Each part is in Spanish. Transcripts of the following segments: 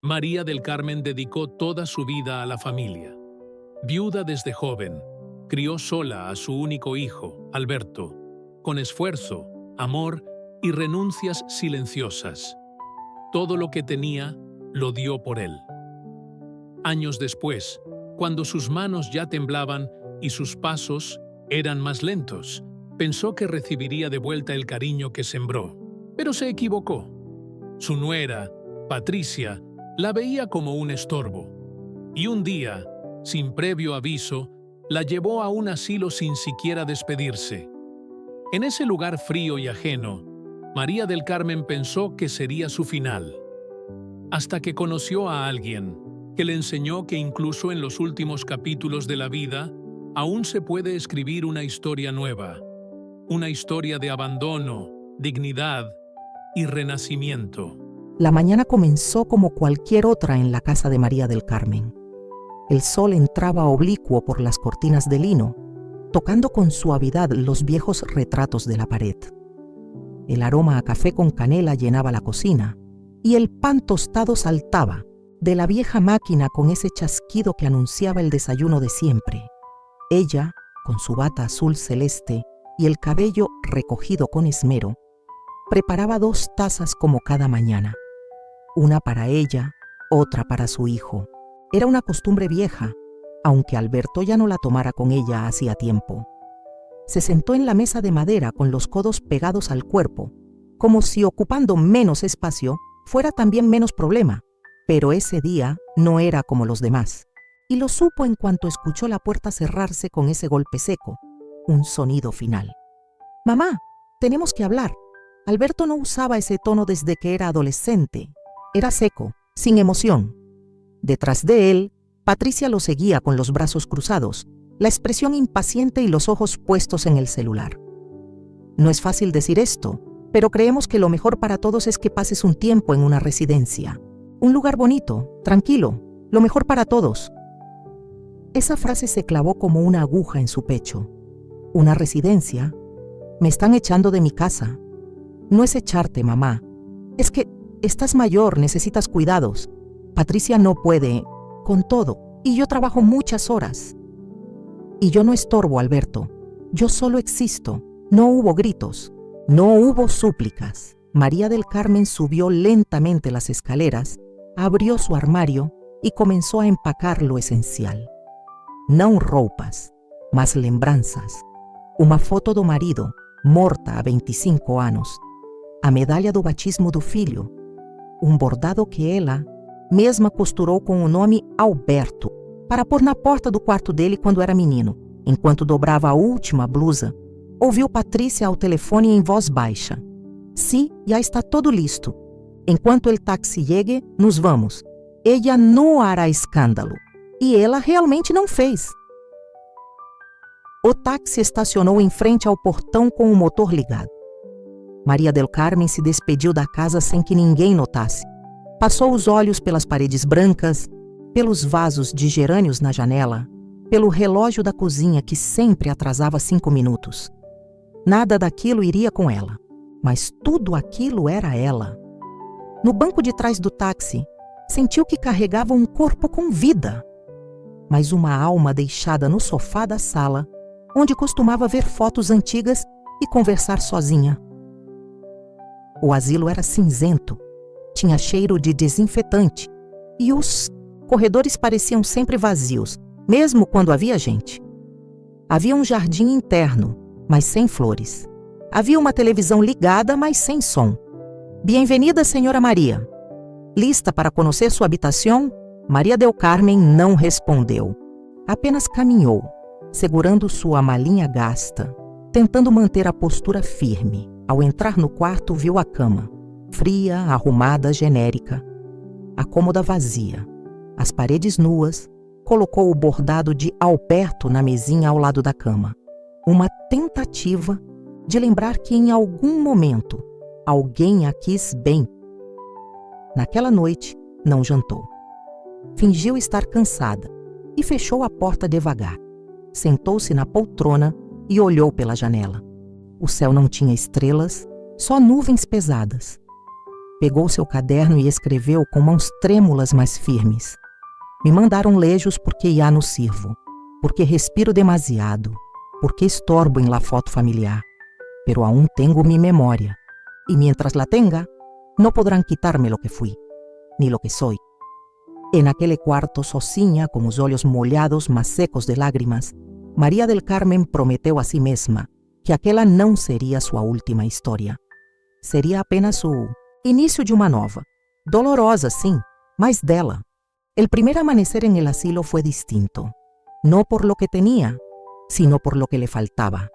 María del Carmen dedicó toda su vida a la familia. Viuda desde joven, crió sola a su único hijo, Alberto, con esfuerzo, amor y renuncias silenciosas. Todo lo que tenía, lo dio por él. Años después, cuando sus manos ya temblaban y sus pasos eran más lentos, pensó que recibiría de vuelta el cariño que sembró, pero se equivocó. Su nuera, Patricia, la veía como un estorbo, y un día, sin previo aviso, la llevó a un asilo sin siquiera despedirse. En ese lugar frío y ajeno, María del Carmen pensó que sería su final, hasta que conoció a alguien que le enseñó que incluso en los últimos capítulos de la vida, aún se puede escribir una historia nueva, una historia de abandono, dignidad y renacimiento. La mañana comenzó como cualquier otra en la casa de María del Carmen. El sol entraba oblicuo por las cortinas de lino, tocando con suavidad los viejos retratos de la pared. El aroma a café con canela llenaba la cocina, y el pan tostado saltaba de la vieja máquina con ese chasquido que anunciaba el desayuno de siempre. Ella, con su bata azul celeste y el cabello recogido con esmero, preparaba 2 tazas como cada mañana. Una para ella, otra para su hijo. Era una costumbre vieja, aunque Alberto ya no la tomara con ella hacía tiempo. Se sentó en la mesa de madera con los codos pegados al cuerpo, como si ocupando menos espacio fuera también menos problema, pero ese día no era como los demás, y lo supo en cuanto escuchó la puerta cerrarse con ese golpe seco, un sonido final. «Mamá, tenemos que hablar». Alberto no usaba ese tono desde que era adolescente. Era seco, sin emoción. Detrás de él, Patricia lo seguía con los brazos cruzados, la expresión impaciente y los ojos puestos en el celular. No es fácil decir esto, pero creemos que lo mejor para todos es que pases un tiempo en una residencia. Un lugar bonito, tranquilo, lo mejor para todos. Esa frase se clavó como una aguja en su pecho. ¿Una residencia? Me están echando de mi casa. No es echarte, mamá. Es que estás mayor, necesitas cuidados. Patricia no puede, con todo, y yo trabajo muchas horas. Y yo no estorbo, Alberto. Yo solo existo. No hubo gritos, no hubo súplicas. María del Carmen subió lentamente las escaleras, abrió su armario e comenzó a empacar lo esencial. Não roupas, mas lembranças. Uma foto do marido, morta há 25 anos. A medalha do batismo do filho, bordado que ela mesma costurou com o nome Alberto, para pôr na porta do quarto dele quando era menino. Enquanto dobrava a última blusa, ouviu Patrícia ao telefone em voz baixa. «Sí, já está todo listo. Enquanto el táxi llegue, nos vamos. Ella não hará escândalo». E ela realmente não fez. O táxi estacionou em frente ao portão com o motor ligado. Maria del Carmen se despediu da casa sem que ninguém notasse. Passou os olhos pelas paredes brancas, pelos vasos de gerânios na janela, pelo relógio da cozinha que sempre atrasava 5 minutos. Nada daquilo iria com ela, mas tudo aquilo era ela. No banco de trás do táxi, sentiu que carregava um corpo com vida, mas uma alma deixada no sofá da sala, onde costumava ver fotos antigas e conversar sozinha. O asilo era cinzento, tinha cheiro de desinfetante e os corredores pareciam sempre vazios, mesmo quando havia gente. Havia um jardim interno, mas sem flores. Havia uma televisão ligada, mas sem som. «Bienvenida, senhora Maria. Lista para conhecer sua habitação?» Maria del Carmen não respondeu. Apenas caminhou, segurando sua malinha gasta, tentando manter a postura firme. Ao entrar no quarto, viu a cama, fria, arrumada, genérica. A cômoda vazia, as paredes nuas, colocou o bordado de Alberto na mesinha ao lado da cama. Uma tentativa de lembrar que em algum momento alguém a quis bem. Naquela noite, não jantou. Fingiu estar cansada e fechou a porta devagar. Sentou-se na poltrona e olhou pela janela. O céu não tinha estrelas, só nuvens pesadas. Pegou seu caderno e escreveu com mãos trêmulas, mas firmes. Me mandaram lejos porque já no sirvo, porque respiro demasiado, porque estorbo en la foto familiar. Pero aún tengo mi memoria, y mientras la tenga, no podrán quitarme lo que fui, ni lo que soy. En aquele quarto, sozinha, com os olhos molhados, mas secos de lágrimas, Maria del Carmen prometeu a si mesma que aquela não seria sua última história. Seria apenas o início de uma nova. Dolorosa, sim, mas dela. El primer amanecer en el asilo fue distinto, no por lo que tenía, sino por lo que le faltaba.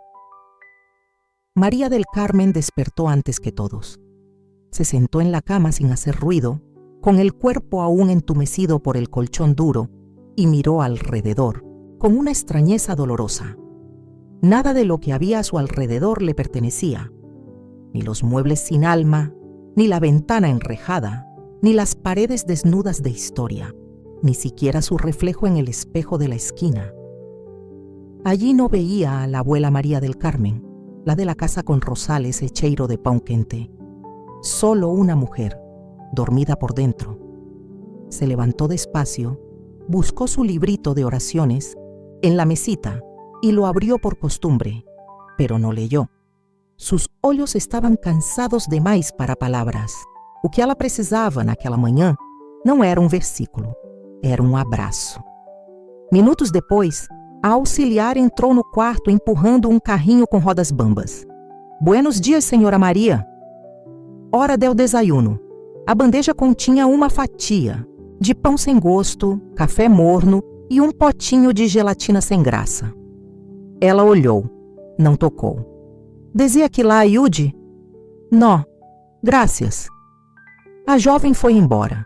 María del Carmen despertó antes que todos. Se sentó en la cama sin hacer ruido, con el cuerpo aún entumecido por el colchón duro, y miró alrededor, con una extrañeza dolorosa. Nada de lo que había a su alrededor le pertenecía, ni los muebles sin alma, ni la ventana enrejada, ni las paredes desnudas de historia, ni siquiera su reflejo en el espejo de la esquina. Allí no veía a la abuela María del Carmen, la de la casa con rosales e cheiro de pão quente. Solo una mujer, dormida por dentro. Se levantó despacio, buscó su librito de oraciones en la mesita y lo abrió por costumbre, pero no leyó. Sus olhos estavam cansados demais para palavras. O que ela precisava naquela manhã não era um versículo, era um abraço. Minutos depois, a auxiliar entrou no quarto empurrando um carrinho com rodas bambas. Buenos dias, senhora Maria. Hora del desayuno. A bandeja continha uma fatia de pão sem gosto, café morno e um potinho de gelatina sem graça. Ela olhou, não tocou. Desea que lá ayude? No, gracias. A jovem foi embora.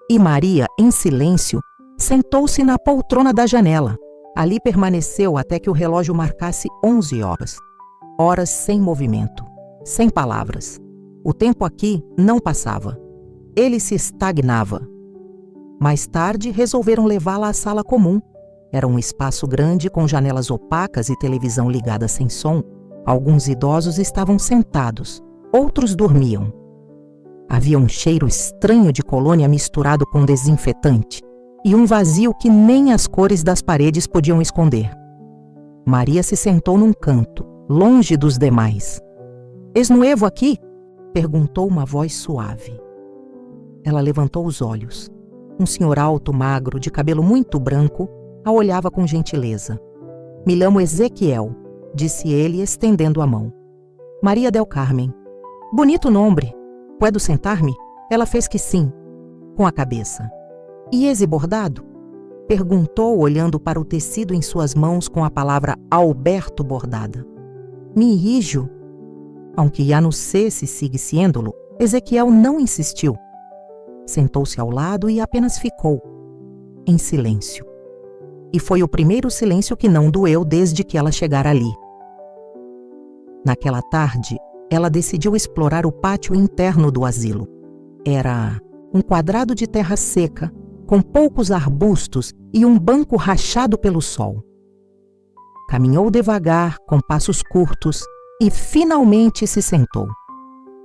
E Maria, em silêncio, sentou-se na poltrona da janela. Ali permaneceu até que o relógio marcasse 11 horas. Horas sem movimento, sem palavras. O tempo aqui não passava. Ele se estagnava. Mais tarde, resolveram levá-la à sala comum. Era um espaço grande com janelas opacas e televisão ligada sem som. Alguns idosos estavam sentados, outros dormiam. Havia um cheiro estranho de colônia misturado com desinfetante e um vazio que nem as cores das paredes podiam esconder. Maria se sentou num canto, longe dos demais. "Es nuevo aqui?" perguntou uma voz suave. Ela levantou os olhos. Um senhor alto, magro, de cabelo muito branco, a olhava com gentileza. "Me chamo Ezequiel", disse ele, estendendo a mão. "Maria del Carmen. Bonito nome. Puedo sentar-me?" Ela fez que sim, com a cabeça. "E esse bordado?" perguntou, olhando para o tecido em suas mãos com a palavra Alberto bordada. "Mi hijo." Aunque já não sei se sigue siendo-lo, Ezequiel não insistiu. Sentou-se ao lado e apenas ficou, em silêncio. E foi o primeiro silêncio que não doeu desde que ela chegara ali. Naquela tarde, ela decidiu explorar o pátio interno do asilo. Era um quadrado de terra seca, com poucos arbustos e um banco rachado pelo sol. Caminhou devagar, com passos curtos, e finalmente se sentou.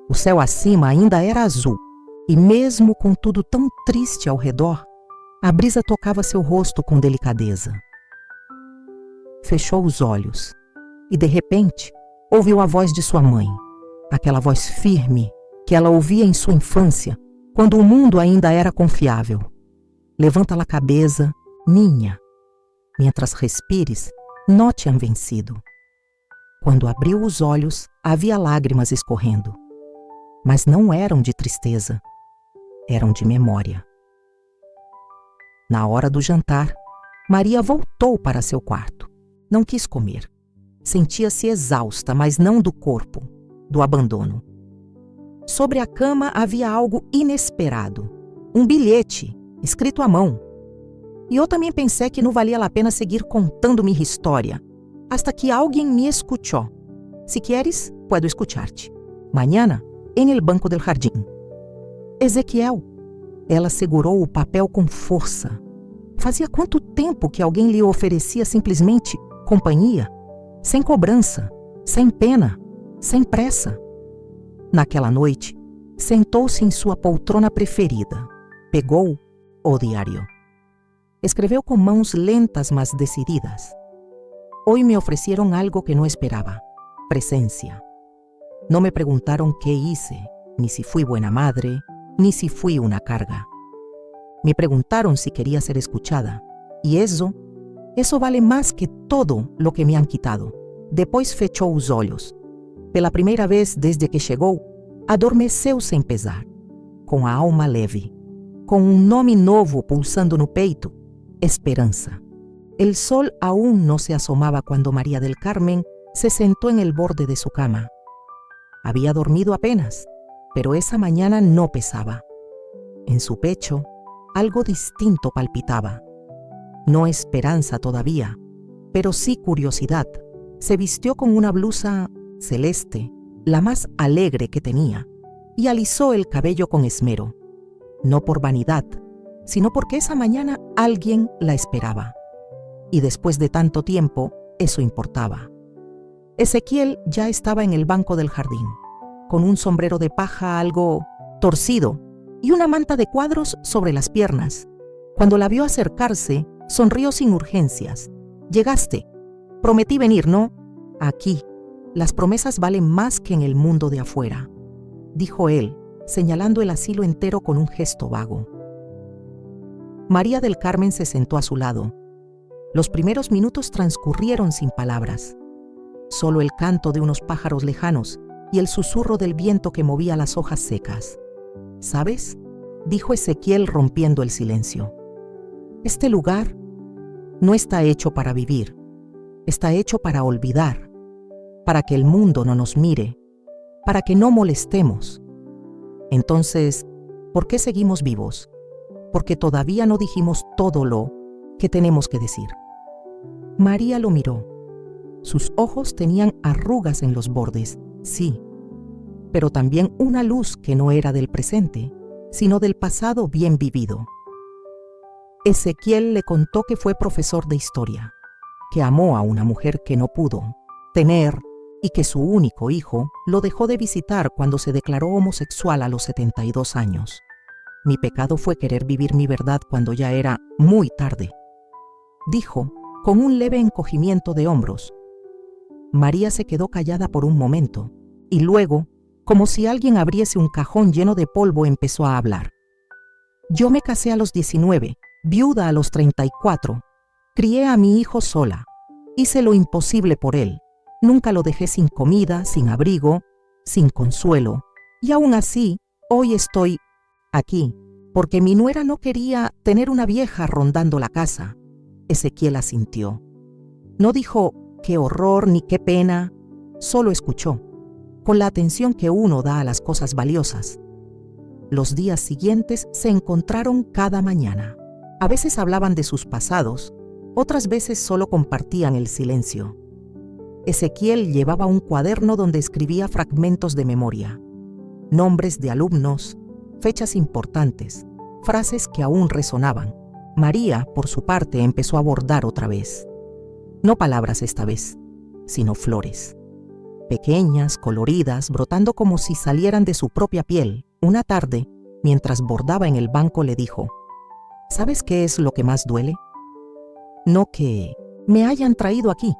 O céu acima ainda era azul, e mesmo com tudo tão triste ao redor, a brisa tocava seu rosto com delicadeza. Fechou os olhos, e de repente, ouviu a voz de sua mãe, aquela voz firme que ela ouvia em sua infância, quando o mundo ainda era confiável. "Levanta a cabeça, niña. Mientras respires, no te han vencido." Quando abriu os olhos, havia lágrimas escorrendo. Mas não eram de tristeza, eram de memória. Na hora do jantar, Maria voltou para seu quarto. Não quis comer. Sentia-se exausta, mas não do corpo, do abandono. Sobre a cama havia algo inesperado. Um bilhete, escrito à mão. E eu também pensei que não valia a pena seguir contando minha história, hasta que alguém me escuchó. "Si quieres, puedo escucharte. Mañana, en el banco del jardín." Ezequiel. Ela segurou o papel com força. Fazia quanto tempo que alguém lhe oferecia simplesmente companhia, sem cobrança, sem pena, sem pressa. Naquela noite, sentou-se em sua poltrona preferida, pegou o diário. Escreveu com mãos lentas mas decididas. Hoy me ofrecieron algo que no esperaba, presencia. No me preguntaron qué hice, ni si fui buena madre, ni si fui una carga. Me preguntaron si quería ser escuchada, y eso vale más que todo lo que me han quitado. Depois fechou os olhos. Pela primeira vez desde que chegou, adormeceu sem pesar, com a alma leve, com um nome novo pulsando no peito, esperanza. El sol aún no se asomaba cuando María del Carmen se sentó en el borde de su cama. Había dormido apenas, pero esa mañana no pesaba. En su pecho, algo distinto palpitaba. No esperanza todavía, pero sí curiosidad. Se vistió con una blusa celeste, la más alegre que tenía, y alisó el cabello con esmero. No por vanidad, sino porque esa mañana alguien la esperaba. Y después de tanto tiempo, eso importaba. Ezequiel ya estaba en el banco del jardín, con un sombrero de paja algo torcido y una manta de cuadros sobre las piernas. Cuando la vio acercarse, sonrió sin urgencias. «Llegaste. Prometí venir, ¿no? Aquí. Las promesas valen más que en el mundo de afuera», dijo él, señalando el asilo entero con un gesto vago. María del Carmen se sentó a su lado. Los primeros minutos transcurrieron sin palabras. Solo el canto de unos pájaros lejanos y el susurro del viento que movía las hojas secas. «¿Sabes?», dijo Ezequiel rompiendo el silencio. «Este lugar no está hecho para vivir, está hecho para olvidar, para que el mundo no nos mire, para que no molestemos. Entonces, ¿por qué seguimos vivos? Porque todavía no dijimos todo lo que tenemos que decir». María lo miró. Sus ojos tenían arrugas en los bordes, sí, pero también una luz que no era del presente, sino del pasado bien vivido. Ezequiel le contó que fue profesor de historia, que amó a una mujer que no pudo tener y que su único hijo lo dejó de visitar cuando se declaró homosexual a los 72 años. «Mi pecado fue querer vivir mi verdad cuando ya era muy tarde», dijo con un leve encogimiento de hombros. María se quedó callada por un momento y luego, como si alguien abriese un cajón lleno de polvo, empezó a hablar. «Yo me casé a los 19, viuda a los 34. Crié a mi hijo sola. Hice lo imposible por él. Nunca lo dejé sin comida, sin abrigo, sin consuelo. Y aún así, hoy estoy aquí, porque mi nuera no quería tener una vieja rondando la casa». Ezequiel asintió. No dijo «qué horror» ni «qué pena», solo escuchó, con la atención que uno da a las cosas valiosas. Los días siguientes se encontraron cada mañana. A veces hablaban de sus pasados, otras veces solo compartían el silencio. Ezequiel llevaba un cuaderno donde escribía fragmentos de memoria, nombres de alumnos, fechas importantes, frases que aún resonaban. María, por su parte, empezó a bordar otra vez. No palabras esta vez, sino flores. Pequeñas, coloridas, brotando como si salieran de su propia piel. Una tarde, mientras bordaba en el banco, le dijo: «¿Sabes qué es lo que más duele? No que me hayan traído aquí,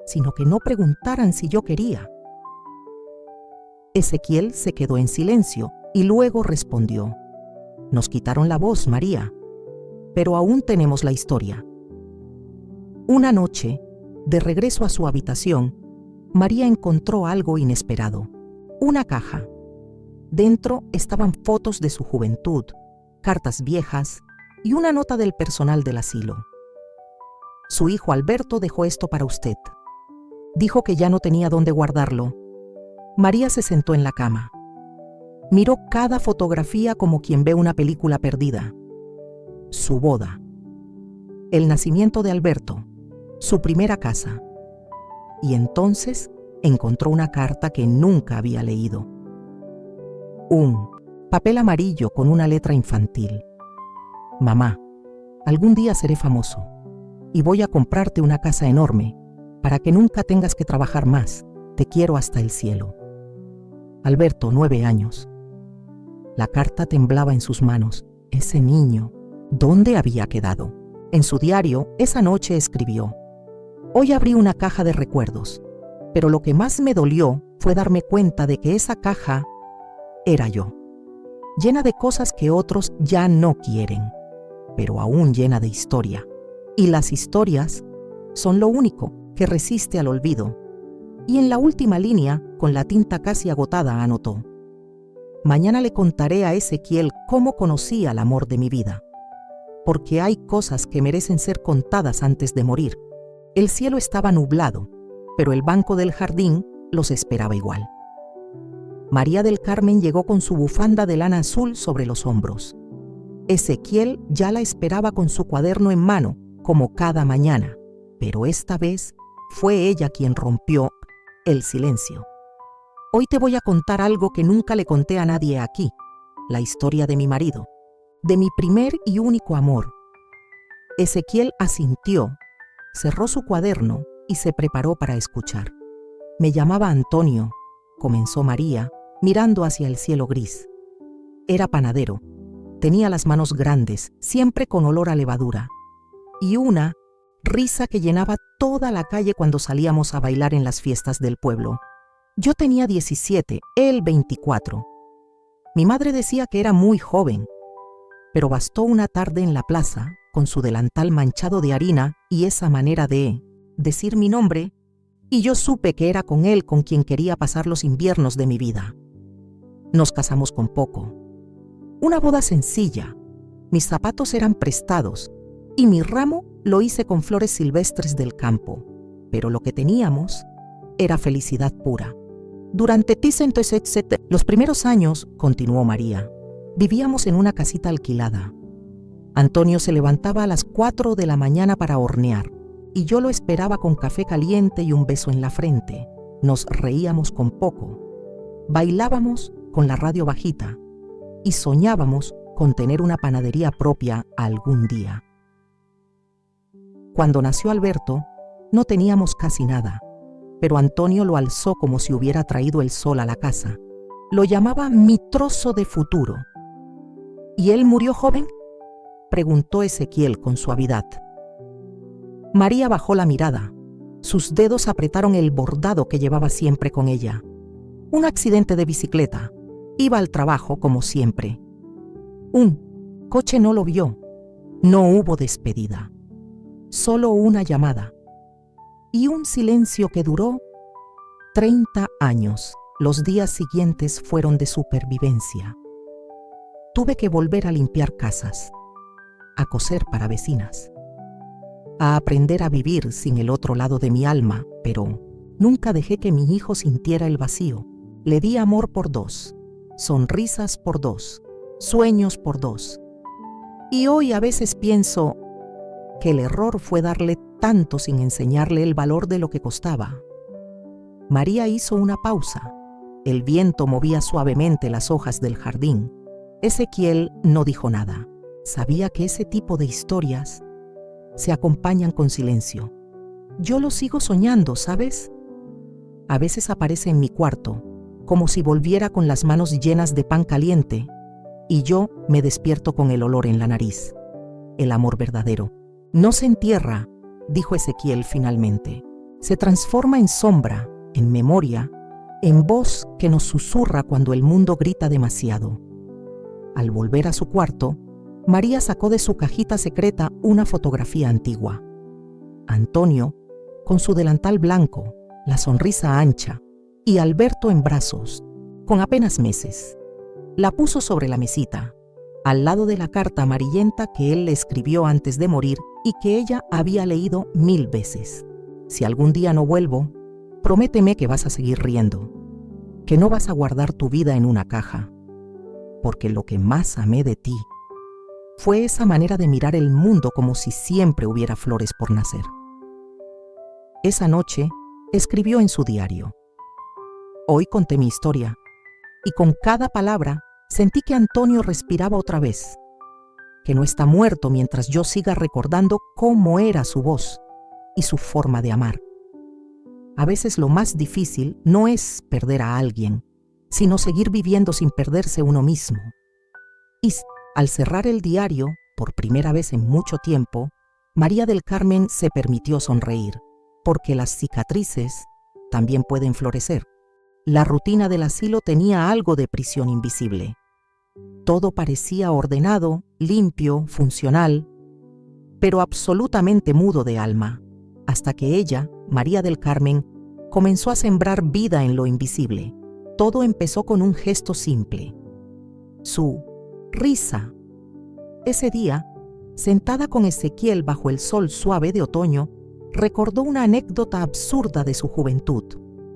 sino que no preguntaran si yo quería». Ezequiel se quedó en silencio y luego respondió: «Nos quitaron la voz, María, pero aún tenemos la historia». Una noche, de regreso a su habitación, María encontró algo inesperado: una caja. Dentro estaban fotos de su juventud, cartas viejas y una nota del personal del asilo. «Su hijo Alberto dejó esto para usted. Dijo que ya no tenía dónde guardarlo». María se sentó en la cama. Miró cada fotografía como quien ve una película perdida. Su boda, el nacimiento de Alberto, su primera casa. Y entonces encontró una carta que nunca había leído. Un papel amarillo con una letra infantil. «Mamá, algún día seré famoso y voy a comprarte una casa enorme para que nunca tengas que trabajar más. Te quiero hasta el cielo. Alberto, 9 años. La carta temblaba en sus manos. Ese niño, ¿dónde había quedado? En su diario, esa noche escribió: hoy abrí una caja de recuerdos, pero lo que más me dolió fue darme cuenta de que esa caja era yo, llena de cosas que otros ya no quieren, pero aún llena de historia. Y las historias son lo único que resiste al olvido. Y en la última línea, con la tinta casi agotada, anotó: mañana le contaré a Ezequiel cómo conocí al amor de mi vida, porque hay cosas que merecen ser contadas antes de morir. El cielo estaba nublado, pero el banco del jardín los esperaba igual. María del Carmen llegó con su bufanda de lana azul sobre los hombros. Ezequiel ya la esperaba con su cuaderno en mano, como cada mañana, pero esta vez fue ella quien rompió el silencio. Hoy te voy a contar algo que nunca le conté a nadie aquí, la historia de mi marido, de mi primer y único amor. Ezequiel asintió, cerró su cuaderno y se preparó para escuchar. Me llamaba Antonio, comenzó María, mirando hacia el cielo gris. Era panadero, tenía las manos grandes, siempre con olor a levadura, y una risa que llenaba toda la calle cuando salíamos a bailar en las fiestas del pueblo. Yo tenía 17, él 24. Mi madre decía que era muy joven, pero bastó una tarde en la plaza, con su delantal manchado de harina y esa manera de decir mi nombre, y yo supe que era con él con quien quería pasar los inviernos de mi vida. Nos casamos con poco. Una boda sencilla. Mis zapatos eran prestados y mi ramo lo hice con flores silvestres del campo, pero lo que teníamos era felicidad pura. Durante los primeros años, continuó María, vivíamos en una casita alquilada. Antonio se levantaba a las 4 de la mañana para hornear y yo lo esperaba con café caliente y un beso en la frente. Nos reíamos con poco, bailábamos con la radio bajita y soñábamos con tener una panadería propia algún día. Cuando nació Alberto, no teníamos casi nada, pero Antonio lo alzó como si hubiera traído el sol a la casa. Lo llamaba mi trozo de futuro. ¿Y él murió joven?, preguntó Ezequiel con suavidad. María bajó la mirada. Sus dedos apretaron el bordado que llevaba siempre con ella. Un accidente de bicicleta. Iba al trabajo como siempre. Un coche no lo vio. No hubo despedida. Solo una llamada. Y un silencio que duró 30 años. Los días siguientes fueron de supervivencia. Tuve que volver a limpiar casas, a coser para vecinas, a aprender a vivir sin el otro lado de mi alma, pero nunca dejé que mi hijo sintiera el vacío. Le di amor por 2, sonrisas por 2, sueños por 2. Y hoy a veces pienso que el error fue darle tanto sin enseñarle el valor de lo que costaba. María hizo una pausa. El viento movía suavemente las hojas del jardín. Ezequiel no dijo nada. Sabía que ese tipo de historias se acompañan con silencio. Yo lo sigo soñando, ¿sabes? A veces aparece en mi cuarto, como si volviera con las manos llenas de pan caliente, y yo me despierto con el olor en la nariz. El amor verdadero no se entierra, dijo Ezequiel finalmente. Se transforma en sombra, en memoria, en voz que nos susurra cuando el mundo grita demasiado. Al volver a su cuarto, María sacó de su cajita secreta una fotografía antigua. Antonio, con su delantal blanco, la sonrisa ancha, y Alberto en brazos, con apenas meses. La puso sobre la mesita, al lado de la carta amarillenta que él le escribió antes de morir y que ella había leído 1000 veces. Si algún día no vuelvo, prométeme que vas a seguir riendo, que no vas a guardar tu vida en una caja, porque lo que más amé de ti fue esa manera de mirar el mundo como si siempre hubiera flores por nacer. Esa noche escribió en su diario: hoy conté mi historia, y con cada palabra sentí que Antonio respiraba otra vez, que no está muerto mientras yo siga recordando cómo era su voz y su forma de amar. A veces lo más difícil no es perder a alguien, sino seguir viviendo sin perderse uno mismo. Y al cerrar el diario, por primera vez en mucho tiempo, María del Carmen se permitió sonreír, porque las cicatrices también pueden florecer. La rutina del asilo tenía algo de prisión invisible. Todo parecía ordenado, limpio, funcional, pero absolutamente mudo de alma, hasta que ella, María del Carmen, comenzó a sembrar vida en lo invisible. Todo empezó con un gesto simple: su risa. Ese día, sentada con Ezequiel bajo el sol suave de otoño, recordó una anécdota absurda de su juventud,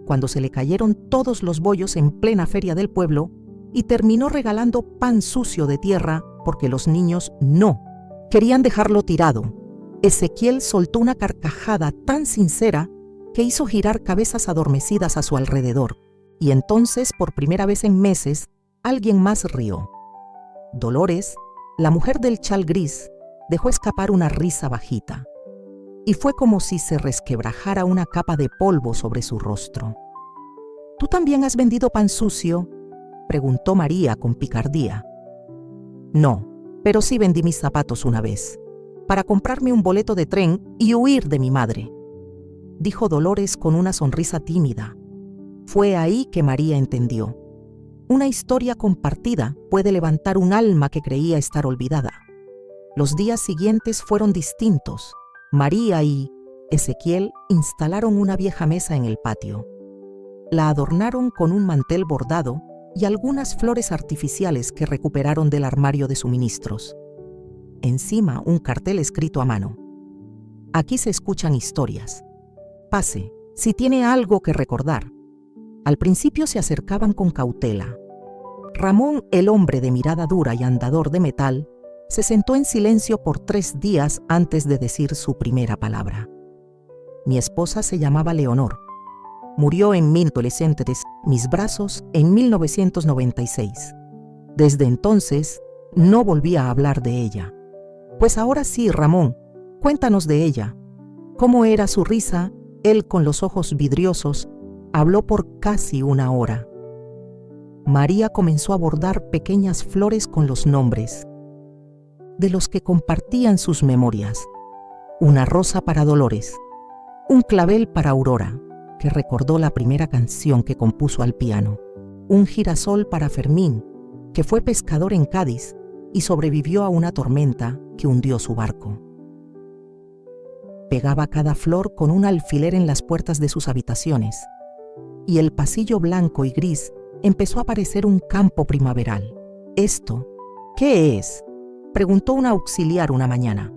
cuando se le cayeron todos los bollos en plena feria del pueblo y terminó regalando pan sucio de tierra porque los niños no querían dejarlo tirado. Ezequiel soltó una carcajada tan sincera que hizo girar cabezas adormecidas a su alrededor, y entonces, por primera vez en meses, alguien más rió. Dolores, la mujer del chal gris, dejó escapar una risa bajita, y fue como si se resquebrajara una capa de polvo sobre su rostro. ¿Tú también has vendido pan sucio?, preguntó María con picardía. No, pero sí vendí mis zapatos una vez, para comprarme un boleto de tren y huir de mi madre, dijo Dolores con una sonrisa tímida. Fue ahí que María entendió. Una historia compartida puede levantar un alma que creía estar olvidada. Los días siguientes fueron distintos. María y Ezequiel instalaron una vieja mesa en el patio. La adornaron con un mantel bordado y algunas flores artificiales que recuperaron del armario de suministros. Encima, un cartel escrito a mano: aquí se escuchan historias. Pase, si tiene algo que recordar. Al principio se acercaban con cautela. Ramón, el hombre de mirada dura y andador de metal, se sentó en silencio por 3 días antes de decir su primera palabra. Mi esposa se llamaba Leonor. Murió en mi adolescente de mis brazos en 1996. Desde entonces, no volví a hablar de ella. Pues ahora sí, Ramón, cuéntanos de ella. ¿Cómo era su risa? Él, con los ojos vidriosos, habló por casi 1 hora. María comenzó a bordar pequeñas flores con los nombres de los que compartían sus memorias. Una rosa para Dolores, un clavel para Aurora, que recordó la primera canción que compuso al piano, un girasol para Fermín, que fue pescador en Cádiz y sobrevivió a una tormenta que hundió su barco. Pegaba cada flor con un alfiler en las puertas de sus habitaciones, y el pasillo blanco y gris empezó a parecer un campo primaveral. ¿Esto qué es?, preguntó un auxiliar una mañana.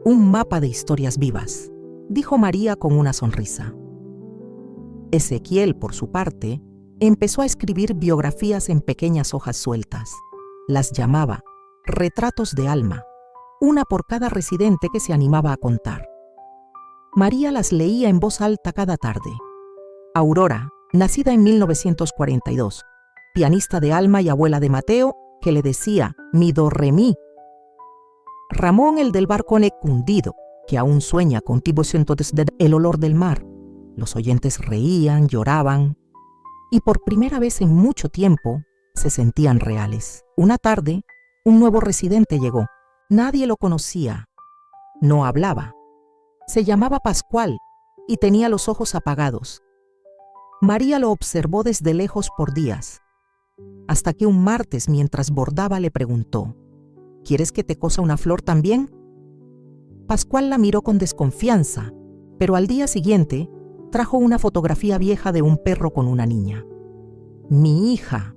Un mapa de historias vivas, dijo María con una sonrisa. Ezequiel, por su parte, empezó a escribir biografías en pequeñas hojas sueltas. Las llamaba retratos de alma, una por cada residente que se animaba a contar. María las leía en voz alta cada tarde. Aurora, nacida en 1942, pianista de alma y abuela de Mateo, que le decía mi do re mi. Ramón, el del barco hundido, que aún sueña contigo desde el olor del mar. Los oyentes reían, lloraban, y por primera vez en mucho tiempo se sentían reales. Una tarde, un nuevo residente llegó. Nadie lo conocía. No hablaba. Se llamaba Pascual y tenía los ojos apagados. María lo observó desde lejos por días, hasta que un martes, mientras bordaba, le preguntó: ¿quieres que te cosa una flor también? Pascual la miró con desconfianza, pero al día siguiente trajo una fotografía vieja de un perro con una niña. Mi hija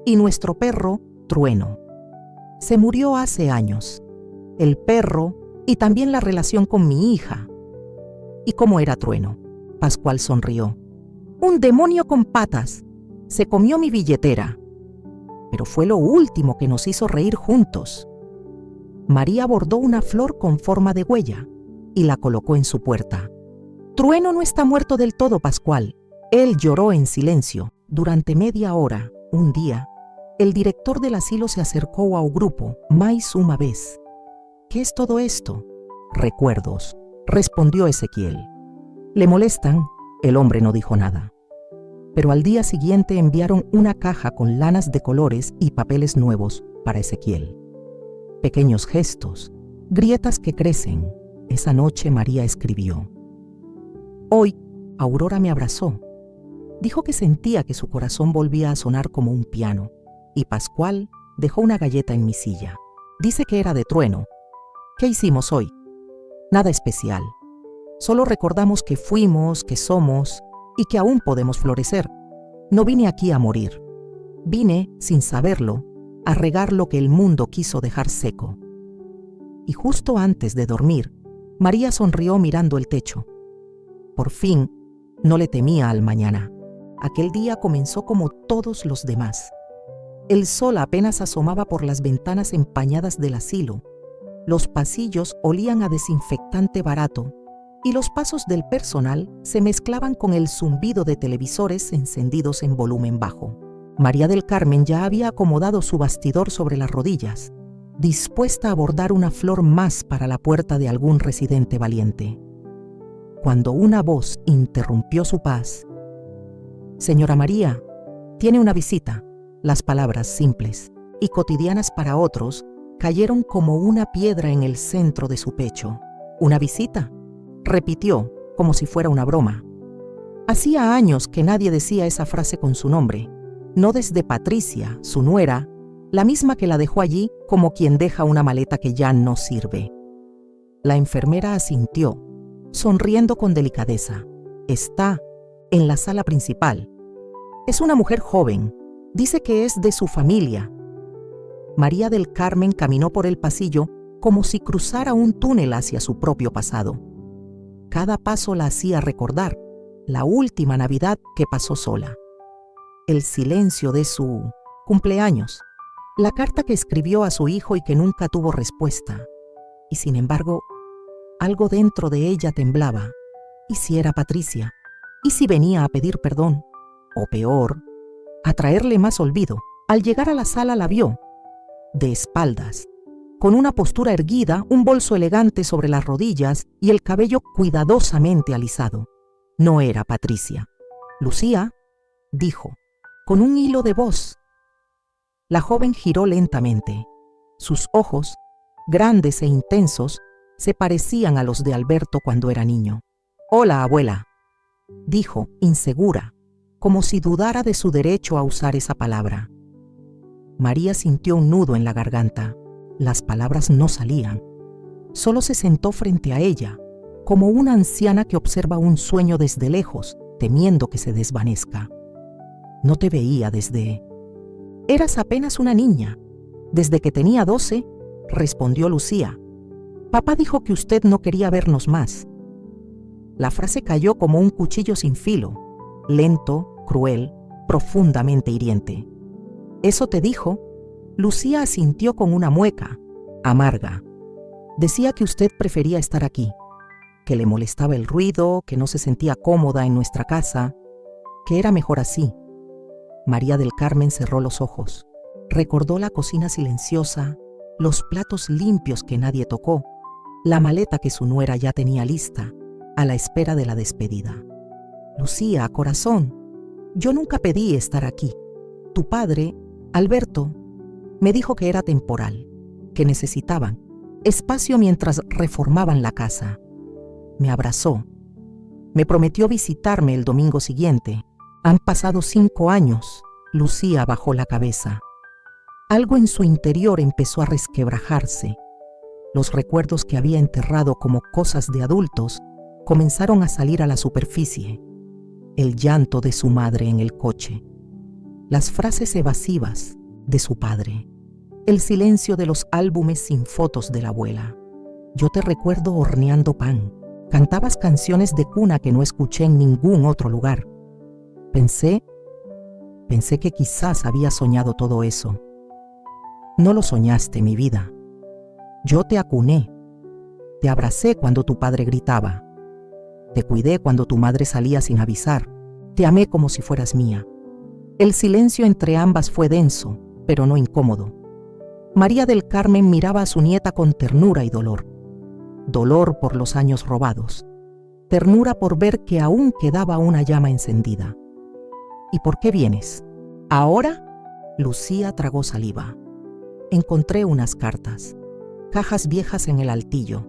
y nuestro perro, Trueno. Se murió hace años. El perro y también la relación con mi hija. ¿Y cómo era Trueno? Pascual sonrió. Un demonio con patas. Se comió mi billetera. Pero fue lo último que nos hizo reír juntos. María bordó una flor con forma de huella y la colocó en su puerta. Trueno no está muerto del todo, Pascual. Él lloró en silencio. Durante media hora, un día, el director del asilo se acercó a un grupo, mais una vez. ¿Qué es todo esto? Recuerdos, respondió Ezequiel. ¿Le molestan? El hombre no dijo nada. Pero al día siguiente enviaron una caja con lanas de colores y papeles nuevos, para Ezequiel. Pequeños gestos, grietas que crecen. Esa noche María escribió. Hoy, Aurora me abrazó. Dijo que sentía que su corazón volvía a sonar como un piano, y Pascual dejó una galleta en mi silla. Dice que era de trueno. ¿Qué hicimos hoy? Nada especial. Solo recordamos que fuimos, que somos y que aún podemos florecer. No vine aquí a morir. Vine, sin saberlo, a regar lo que el mundo quiso dejar seco. Y justo antes de dormir, María sonrió mirando el techo. Por fin, no le temía al mañana. Aquel día comenzó como todos los demás. El sol apenas asomaba por las ventanas empañadas del asilo. Los pasillos olían a desinfectante barato y los pasos del personal se mezclaban con el zumbido de televisores encendidos en volumen bajo. María del Carmen ya había acomodado su bastidor sobre las rodillas, dispuesta a bordar una flor más para la puerta de algún residente valiente. Cuando una voz interrumpió su paz. «Señora María, tiene una visita». Las palabras simples y cotidianas para otros cayeron como una piedra en el centro de su pecho. «¿Una visita?», repitió como si fuera una broma. Hacía años que nadie decía esa frase con su nombre, no desde Patricia, su nuera, la misma que la dejó allí como quien deja una maleta que ya no sirve. La enfermera asintió, sonriendo con delicadeza. «Está en la sala principal. Es una mujer joven. Dice que es de su familia». María del Carmen caminó por el pasillo como si cruzara un túnel hacia su propio pasado. Cada paso la hacía recordar la última Navidad que pasó sola. El silencio de su cumpleaños, la carta que escribió a su hijo y que nunca tuvo respuesta. Y sin embargo, algo dentro de ella temblaba. ¿Y si era Patricia? ¿Y si venía a pedir perdón? O peor, a traerle más olvido. Al llegar a la sala la vio, de espaldas, con una postura erguida, un bolso elegante sobre las rodillas y el cabello cuidadosamente alisado. No era Patricia. «Lucía», dijo, con un hilo de voz. La joven giró lentamente. Sus ojos, grandes e intensos, se parecían a los de Alberto cuando era niño. «Hola, abuela», dijo, insegura, como si dudara de su derecho a usar esa palabra. María sintió un nudo en la garganta. Las palabras no salían. Solo se sentó frente a ella, como una anciana que observa un sueño desde lejos, temiendo que se desvanezca. «No te veía desde...». «Eras apenas una niña. Desde que tenía 12, respondió Lucía. «Papá dijo que usted no quería vernos más». La frase cayó como un cuchillo sin filo, lento, cruel, profundamente hiriente. «¿Eso te dijo?». Lucía asintió con una mueca, amarga. «Decía que usted prefería estar aquí, que le molestaba el ruido, que no se sentía cómoda en nuestra casa, que era mejor así». María del Carmen cerró los ojos. Recordó la cocina silenciosa, los platos limpios que nadie tocó, la maleta que su nuera ya tenía lista, a la espera de la despedida. «Lucía, corazón, yo nunca pedí estar aquí. Tu padre, Alberto, me dijo que era temporal, que necesitaban espacio mientras reformaban la casa. Me abrazó. Me prometió visitarme el domingo siguiente. Han pasado 5 años». Lucía bajó la cabeza. Algo en su interior empezó a resquebrajarse. Los recuerdos que había enterrado como cosas de adultos comenzaron a salir a la superficie. El llanto de su madre en el coche, las frases evasivas de su padre, el silencio de los álbumes sin fotos de la abuela. «Yo te recuerdo horneando pan. Cantabas canciones de cuna que no escuché en ningún otro lugar. Pensé que quizás había soñado todo eso». «No lo soñaste, mi vida. Yo te acuné. Te abracé cuando tu padre gritaba. Te cuidé cuando tu madre salía sin avisar. Te amé como si fueras mía». El silencio entre ambas fue denso, pero no incómodo. María del Carmen miraba a su nieta con ternura y dolor. Dolor por los años robados. Ternura por ver que aún quedaba una llama encendida. «¿Y por qué vienes? ¿Ahora?». Lucía tragó saliva. encontré unas cartas, cajas viejas en el altillo,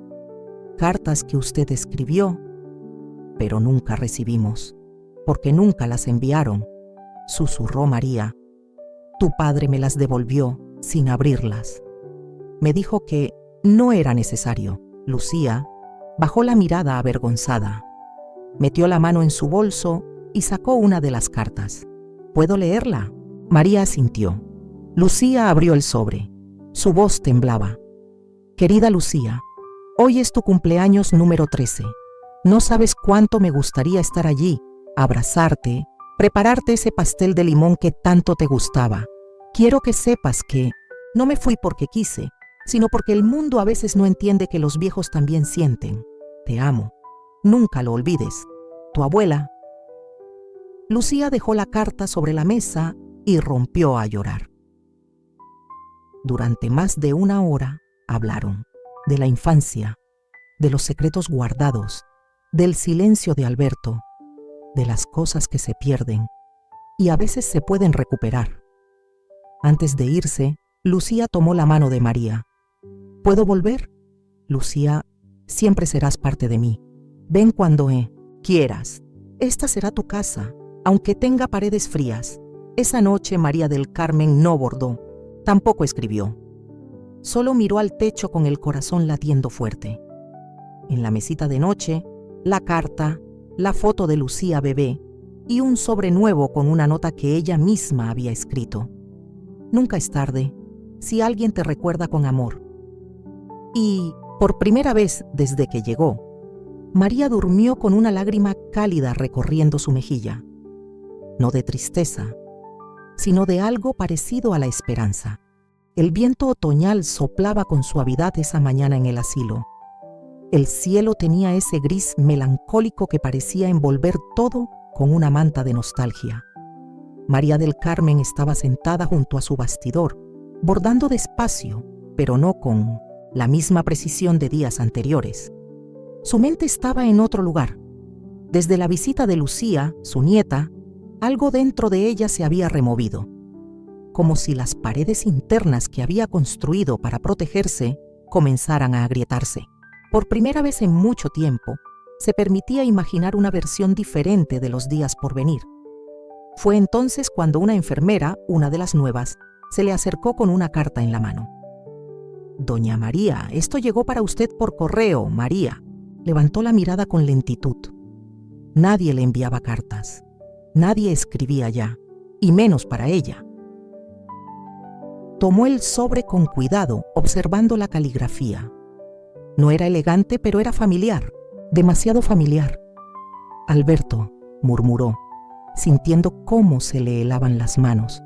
cartas que usted escribió, pero nunca recibimos, porque nunca las enviaron, susurró María. Tu padre me las devolvió sin abrirlas. Me dijo que no era necesario. Lucía bajó la mirada avergonzada. Metió la mano en su bolso y sacó una de las cartas. ¿Puedo leerla? María asintió. Lucía abrió el sobre. Su voz temblaba. Querida Lucía, hoy es tu cumpleaños número 13. No sabes cuánto me gustaría estar allí, abrazarte, prepararte ese pastel de limón que tanto te gustaba. Quiero que sepas que no me fui porque quise, sino porque el mundo a veces no entiende que los viejos también sienten. Te amo. Nunca lo olvides. Tu abuela. Lucía dejó la carta sobre la mesa y rompió a llorar. Durante más de una hora hablaron de la infancia, de los secretos guardados, del silencio de Alberto, de las cosas que se pierden y a veces se pueden recuperar. Antes de irse, Lucía tomó la mano de María. ¿Puedo volver? Lucía, siempre serás parte de mí. Ven cuando quieras. Esta será tu casa, aunque tenga paredes frías. Esa noche María del Carmen no bordó, tampoco escribió. Solo miró al techo con el corazón latiendo fuerte. En la mesita de noche, la carta, la foto de Lucía bebé y un sobre nuevo con una nota que ella misma había escrito. Nunca es tarde, si alguien te recuerda con amor. Y, por primera vez desde que llegó, María durmió con una lágrima cálida recorriendo su mejilla. No de tristeza, sino de algo parecido a la esperanza. El viento otoñal soplaba con suavidad esa mañana en el asilo. El cielo tenía ese gris melancólico que parecía envolver todo con una manta de nostalgia. María del Carmen estaba sentada junto a su bastidor, bordando despacio, pero no con la misma precisión de días anteriores. Su mente estaba en otro lugar. Desde la visita de Lucía, su nieta, algo dentro de ella se había removido, como si las paredes internas que había construido para protegerse comenzaran a agrietarse. Por primera vez en mucho tiempo, se permitía imaginar una versión diferente de los días por venir. Fue entonces cuando una enfermera, una de las nuevas, se le acercó con una carta en la mano. Doña María, esto llegó para usted por correo, María. Levantó la mirada con lentitud. Nadie le enviaba cartas. Nadie escribía ya, y menos para ella. Tomó el sobre con cuidado, observando la caligrafía. No era elegante, pero era familiar, demasiado familiar. Alberto, murmuró, sintiendo cómo se le helaban las manos.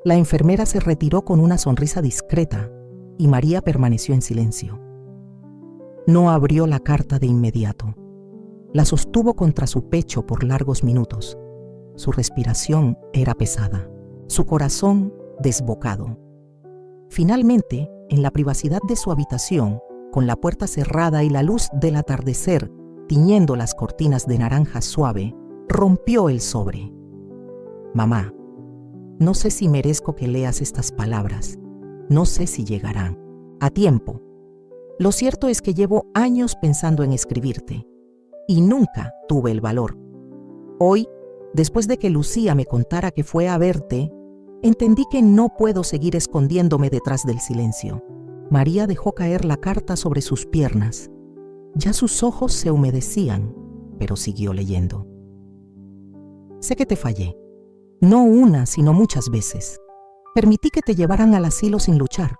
La enfermera se retiró con una sonrisa discreta y María permaneció en silencio. No abrió la carta de inmediato. La sostuvo contra su pecho por largos minutos. Su respiración era pesada, su corazón desbocado. Finalmente, en la privacidad de su habitación, con la puerta cerrada y la luz del atardecer tiñendo las cortinas de naranja suave, rompió el sobre. Mamá, no sé si merezco que leas estas palabras. No sé si llegarán a tiempo. Lo cierto es que llevo años pensando en escribirte y nunca tuve el valor. Hoy, después de que Lucía me contara que fue a verte, entendí que no puedo seguir escondiéndome detrás del silencio. María dejó caer la carta sobre sus piernas. Ya sus ojos se humedecían, pero siguió leyendo. Sé que te fallé. No una, sino muchas veces. Permití que te llevaran al asilo sin luchar.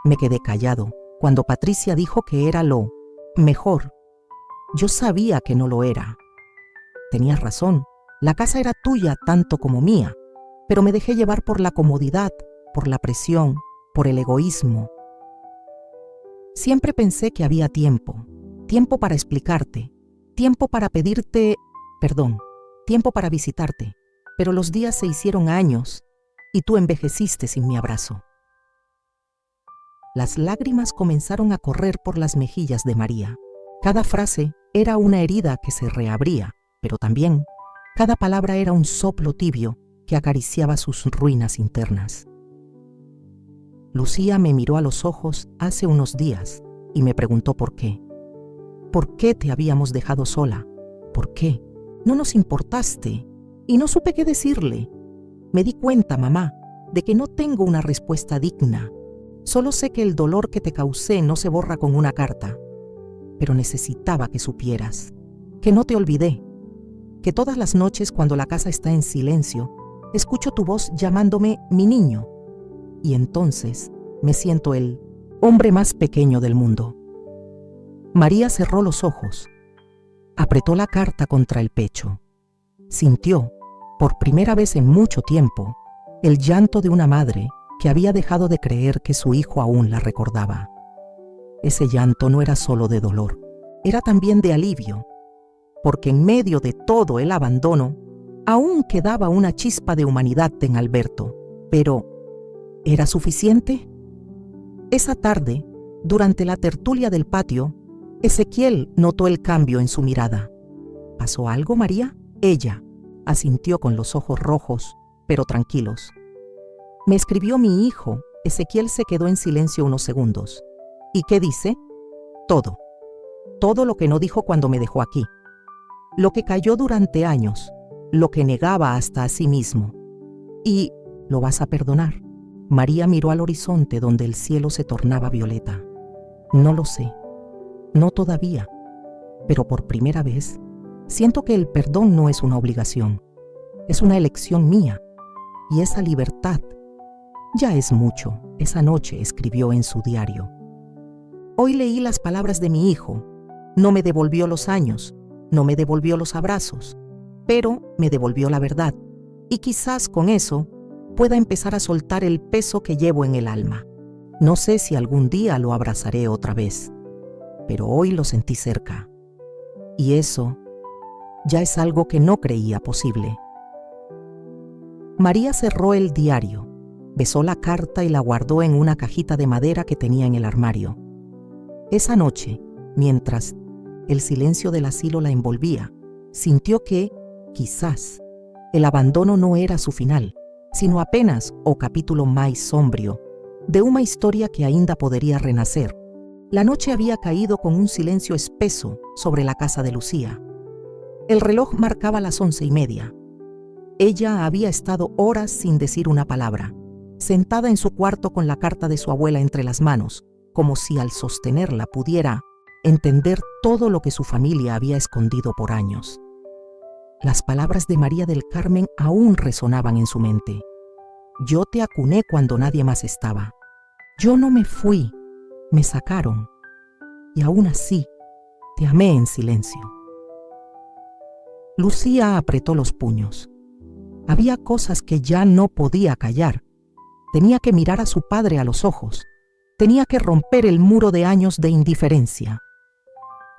Me quedé callado cuando Patricia dijo que era lo mejor. Yo sabía que no lo era. Tenías razón, la casa era tuya tanto como mía, pero me dejé llevar por la comodidad, por la presión, por el egoísmo. Siempre pensé que había tiempo para explicarte, tiempo para pedirte perdón, tiempo para visitarte, pero los días se hicieron años y tú envejeciste sin mi abrazo. Las lágrimas comenzaron a correr por las mejillas de María. Cada frase era una herida que se reabría, pero también cada palabra era un soplo tibio que acariciaba sus ruinas internas. Lucía me miró a los ojos hace unos días y me preguntó por qué. ¿Por qué te habíamos dejado sola? ¿Por qué? No nos importaste y no supe qué decirle. Me di cuenta, mamá, de que no tengo una respuesta digna. Solo sé que el dolor que te causé no se borra con una carta. Pero necesitaba que supieras que no te olvidé, que todas las noches cuando la casa está en silencio, escucho tu voz llamándome mi niño, y entonces me siento el hombre más pequeño del mundo. María cerró los ojos, apretó la carta contra el pecho, sintió, por primera vez en mucho tiempo, el llanto de una madre que había dejado de creer que su hijo aún la recordaba. Ese llanto no era solo de dolor, era también de alivio, porque en medio de todo el abandono, aún quedaba una chispa de humanidad en Alberto. Pero, ¿era suficiente? Esa tarde, durante la tertulia del patio, Ezequiel notó el cambio en su mirada. ¿Pasó algo, María? Ella asintió con los ojos rojos, pero tranquilos. Me escribió mi hijo. Ezequiel se quedó en silencio unos segundos. ¿Y qué dice? Todo. Todo lo que no dijo cuando me dejó aquí. Lo que calló durante años, lo que negaba hasta a sí mismo. ¿Y lo vas a perdonar? María miró al horizonte donde el cielo se tornaba violeta. No lo sé, no todavía, pero por primera vez siento que el perdón no es una obligación, es una elección mía, y esa libertad ya es mucho. Esa noche escribió en su diario. Hoy leí las palabras de mi hijo. No me devolvió los años, no me devolvió los abrazos, pero me devolvió la verdad, y quizás con eso pueda empezar a soltar el peso que llevo en el alma. No sé si algún día lo abrazaré otra vez, pero hoy lo sentí cerca, y eso ya es algo que no creía posible. María cerró el diario, besó la carta y la guardó en una cajita de madera que tenía en el armario. Esa noche, mientras el silencio del asilo la envolvía, sintió que, quizás, el abandono no era su final, sino apenas o capítulo más sombrio de una historia que ainda podría renacer. La noche había caído con un silencio espeso sobre la casa de Lucía. El reloj marcaba las 11:30. Ella había estado horas sin decir una palabra, sentada en su cuarto con la carta de su abuela entre las manos, como si al sostenerla pudiera entender todo lo que su familia había escondido por años. Las palabras de María del Carmen aún resonaban en su mente. Yo te acuné cuando nadie más estaba. Yo no me fui, me sacaron. Y aún así, te amé en silencio. Lucía apretó los puños. Había cosas que ya no podía callar. Tenía que mirar a su padre a los ojos. Tenía que romper el muro de años de indiferencia.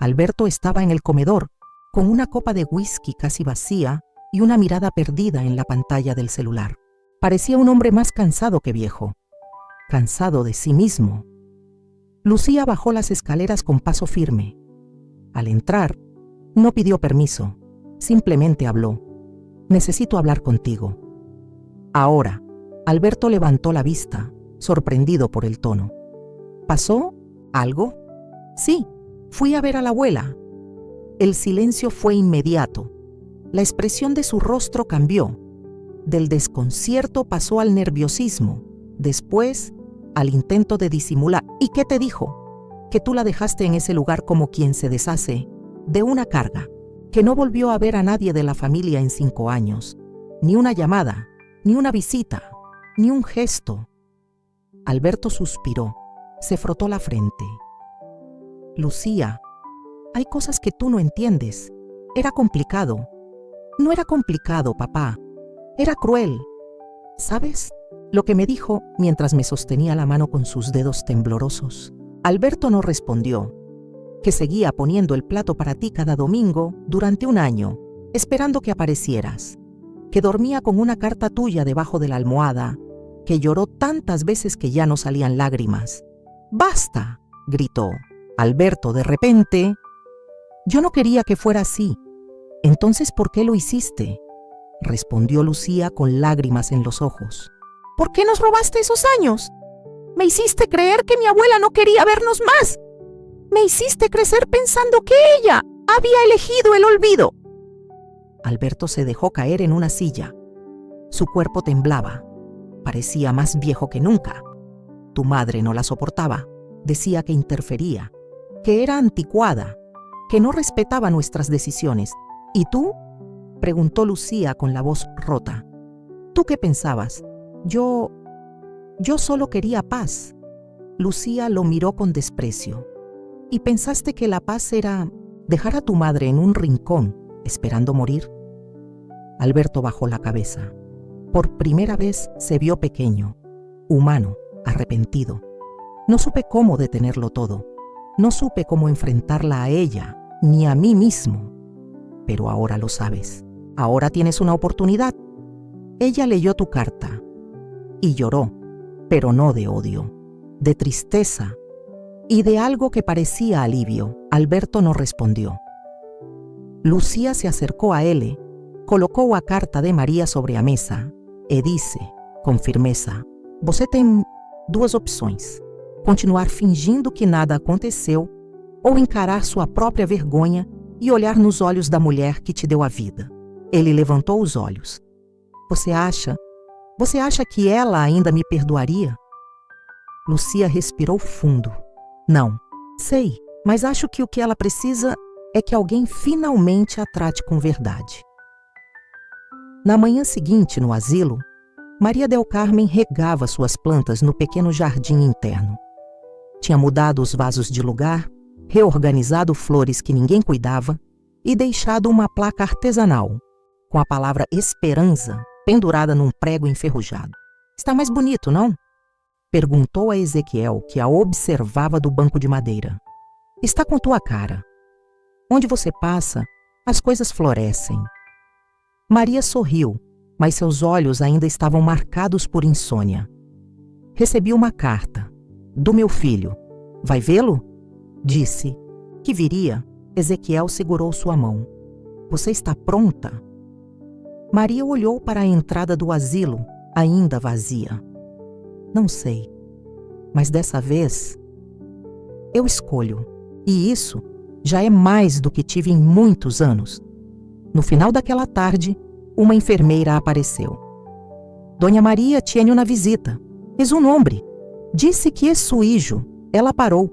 Alberto estaba en el comedor, con una copa de whisky casi vacía y una mirada perdida en la pantalla del celular. Parecía un hombre más cansado que viejo, cansado de sí mismo. Lucía bajó las escaleras con paso firme. Al entrar, no pidió permiso, simplemente habló. Necesito hablar contigo. Ahora, Alberto levantó la vista, sorprendido por el tono. ¿Pasó algo? Sí, fui a ver a la abuela. El silencio fue inmediato. La expresión de su rostro cambió. Del desconcierto pasó al nerviosismo, después al intento de disimular. ¿Y qué te dijo? Que tú la dejaste en ese lugar como quien se deshace de una carga, que no volvió a ver a nadie de la familia en 5 años, ni una llamada, ni una visita, ni un gesto. Alberto suspiró, se frotó la frente. Lucía, hay cosas que tú no entiendes. Era complicado. No era complicado, papá. Era cruel. ¿Sabes lo que me dijo mientras me sostenía la mano con sus dedos temblorosos? Alberto no respondió. Que seguía poniendo el plato para ti cada domingo durante 1 año, esperando que aparecieras. Que dormía con una carta tuya debajo de la almohada. Que lloró tantas veces que ya no salían lágrimas. ¡Basta!, gritó. Alberto, de repente. Yo no quería que fuera así. Entonces, ¿por qué lo hiciste? Respondió Lucía con lágrimas en los ojos. ¿Por qué nos robaste esos años? Me hiciste creer que mi abuela no quería vernos más. Me hiciste crecer pensando que ella había elegido el olvido. Alberto se dejó caer en una silla. Su cuerpo temblaba. Parecía más viejo que nunca. Tu madre no la soportaba. Decía que interfería, que era anticuada, que no respetaba nuestras decisiones. ¿Y tú?, preguntó Lucía con la voz rota. ¿Tú qué pensabas? Yo solo quería paz. Lucía lo miró con desprecio. ¿Y pensaste que la paz era dejar a tu madre en un rincón, esperando morir? Alberto bajó la cabeza. Por primera vez se vio pequeño, humano, arrepentido. No supe cómo detenerlo todo. No supe cómo enfrentarla a ella, ni a mí mismo. Pero ahora lo sabes. Ahora tienes una oportunidad. Ella leyó tu carta y lloró, pero no de odio, de tristeza y de algo que parecía alivio. Alberto no respondió. Lucía se acercou a ele, colocou a carta de Maria sobre a mesa e disse, com firmeza: Você tem duas opções: continuar fingindo que nada aconteceu ou encarar sua própria vergonha e olhar nos olhos da mulher que te deu a vida. Ele levantou os olhos. Você acha que ela ainda me perdoaria? Lucía respirou fundo. Não, sei, mas acho que o que ela precisa é que alguém finalmente a trate com verdade. Na manhã seguinte, no asilo, Maria del Carmen regava suas plantas no pequeno jardim interno. Tinha mudado os vasos de lugar, reorganizado flores que ninguém cuidava e deixado uma placa artesanal com a palavra esperança pendurada num prego enferrujado. Está mais bonito, não? Perguntou a Ezequiel, que a observava do banco de madeira. Está com tua cara. Onde você passa, as coisas florescem. Maria sorriu, mas seus olhos ainda estavam marcados por insônia. Recebi uma carta. Do meu filho. Vai vê-lo? Disse. Que viria. Ezequiel segurou sua mão. Você está pronta? Maria olhou para a entrada do asilo, ainda vazia. Não sei, mas dessa vez eu escolho, e isso já é mais do que tive em muitos anos. No final daquela tarde, uma enfermeira apareceu. Dona Maria tiene uma visita. Es um homem. Disse que é su hijo. Ela parou.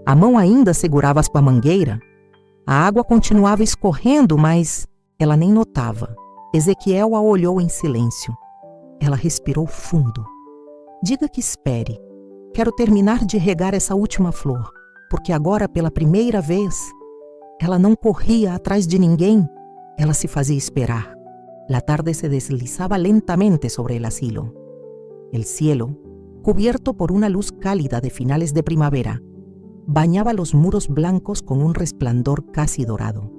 A mão ainda segurava a mangueira. A água continuava escorrendo, mas ela nem notava. Ezequiel a olhou em silêncio. Ela respirou fundo. Diga que espere. Quero terminar de regar essa última flor, porque agora, pela primeira vez, ela não corria atrás de ninguém, ela se fazia esperar. La tarde se deslizaba lentamente sobre el asilo. El cielo, cubierto por una luz cálida de finales de primavera, bañaba los muros blancos con un resplandor casi dorado.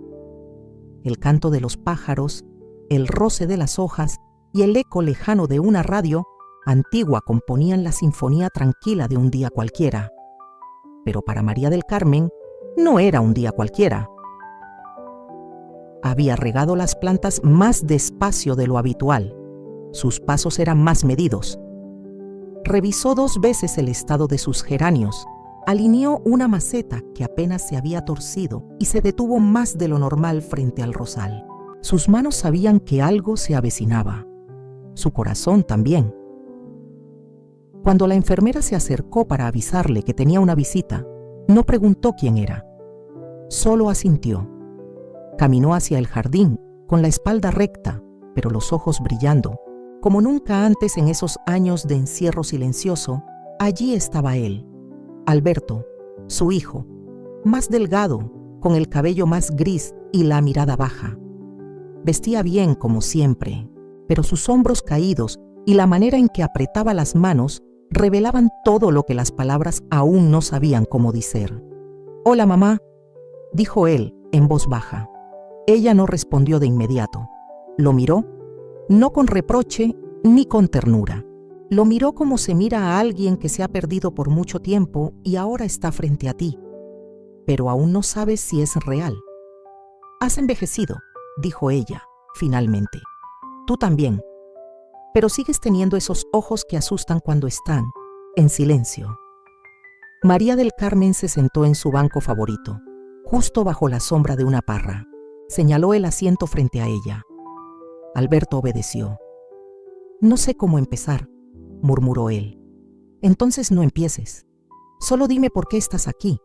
El canto de los pájaros, el roce de las hojas y el eco lejano de una radio antigua componían la sinfonía tranquila de un día cualquiera. Pero para María del Carmen no era un día cualquiera. Había regado las plantas más despacio de lo habitual. Sus pasos eran más medidos. Revisó 2 veces el estado de sus geranios. Alineó una maceta que apenas se había torcido y se detuvo más de lo normal frente al rosal. Sus manos sabían que algo se avecinaba. Su corazón también. Cuando la enfermera se acercó para avisarle que tenía una visita, no preguntó quién era. Solo asintió. Caminó hacia el jardín, con la espalda recta, pero los ojos brillando. Como nunca antes en esos años de encierro silencioso, allí estaba él, Alberto, su hijo, más delgado, con el cabello más gris y la mirada baja. Vestía bien como siempre, pero sus hombros caídos y la manera en que apretaba las manos revelaban todo lo que las palabras aún no sabían cómo decir. «Hola, mamá», dijo él en voz baja. Ella no respondió de inmediato. Lo miró, no con reproche ni con ternura. Lo miró como se mira a alguien que se ha perdido por mucho tiempo y ahora está frente a ti, pero aún no sabes si es real. «Has envejecido», dijo ella, finalmente. «Tú también. Pero sigues teniendo esos ojos que asustan cuando están, en silencio. María del Carmen se sentó en su banco favorito, justo bajo la sombra de una parra. Señaló el asiento frente a ella. Alberto obedeció. «No sé cómo empezar», murmuró él. «Entonces no empieces. Solo dime por qué estás aquí.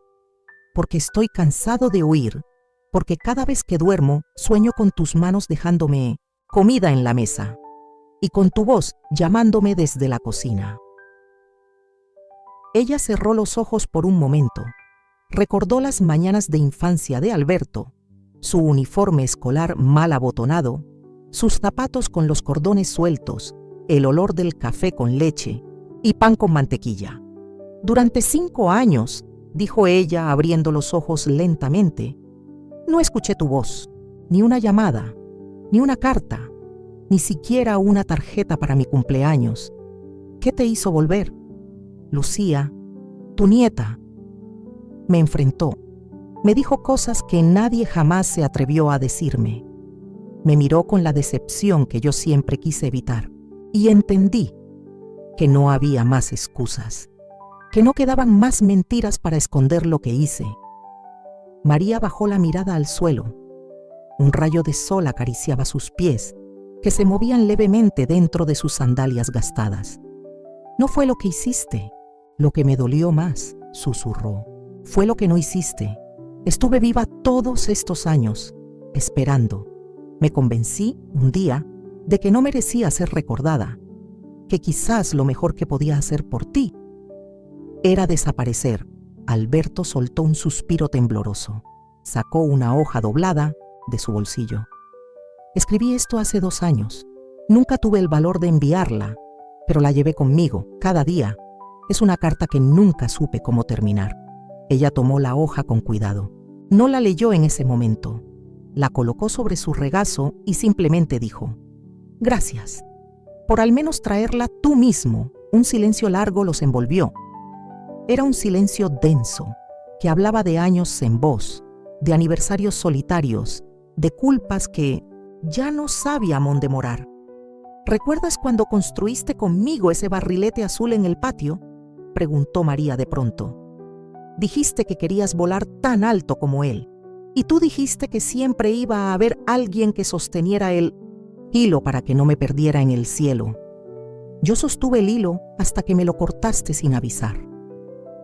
Porque estoy cansado de huir, porque cada vez que duermo sueño con tus manos dejándome comida en la mesa y con tu voz llamándome desde la cocina». Ella cerró los ojos por un momento. Recordó las mañanas de infancia de Alberto, su uniforme escolar mal abotonado, sus zapatos con los cordones sueltos, el olor del café con leche y pan con mantequilla. «Durante 5 años», dijo ella abriendo los ojos lentamente, «no escuché tu voz, ni una llamada, ni una carta, ni siquiera una tarjeta para mi cumpleaños. ¿Qué te hizo volver? Lucía, tu nieta, me enfrentó, me dijo cosas que nadie jamás se atrevió a decirme. Me miró con la decepción que yo siempre quise evitar y entendí que no había más excusas, que no quedaban más mentiras para esconder lo que hice». María bajó la mirada al suelo. Un rayo de sol acariciaba sus pies, que se movían levemente dentro de sus sandalias gastadas. «No fue lo que hiciste lo que me dolió más», susurró. «Fue lo que no hiciste. Estuve viva todos estos años, esperando. Me convencí un día de que no merecía ser recordada, que quizás lo mejor que podía hacer por ti era desaparecer». Alberto soltó un suspiro tembloroso. Sacó una hoja doblada de su bolsillo. «Escribí esto hace 2 años. Nunca tuve el valor de enviarla, pero la llevé conmigo cada día. Es una carta que nunca supe cómo terminar». Ella tomó la hoja con cuidado. No la leyó en ese momento. La colocó sobre su regazo y simplemente dijo: «Gracias por al menos traerla tú mismo». Un silencio largo los envolvió. Era un silencio denso, que hablaba de años en vos, de aniversarios solitarios, de culpas que ya no sabía dónde morar. «¿Recuerdas cuando construiste conmigo ese barrilete azul en el patio?», preguntó María de pronto. «Dijiste que querías volar tan alto como él, y tú dijiste que siempre iba a haber alguien que sosteniera el hilo para que no me perdiera en el cielo. Yo sostuve el hilo hasta que me lo cortaste sin avisar».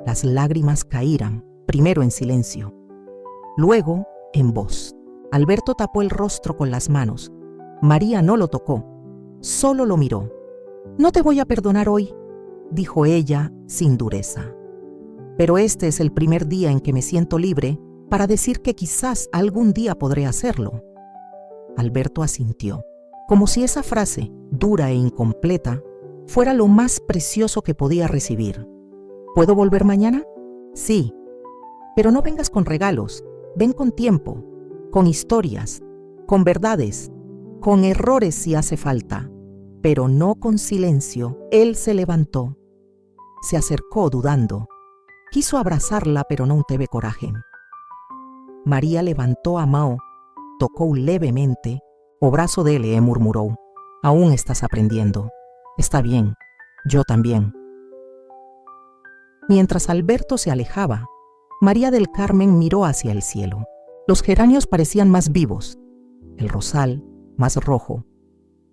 Las lágrimas caíran, primero en silencio, luego en voz. Alberto tapó el rostro con las manos. María no lo tocó, solo lo miró. «No te voy a perdonar hoy», dijo ella sin dureza. «Pero este es el primer día en que me siento libre para decir que quizás algún día podré hacerlo». Alberto asintió, como si esa frase, dura e incompleta, fuera lo más precioso que podía recibir. «¿Puedo volver mañana?». «Sí, pero no vengas con regalos, ven con tiempo, con historias, con verdades, con errores si hace falta, pero no con silencio». Él se levantó, se acercó dudando, quiso abrazarla pero no tuvo coraje. María levantó a Mao, tocó levemente. «O brazo dele», murmuró. «Aún estás aprendiendo. Está bien, yo también». Mientras Alberto se alejaba, María del Carmen miró hacia el cielo. Los geranios parecían más vivos, el rosal más rojo,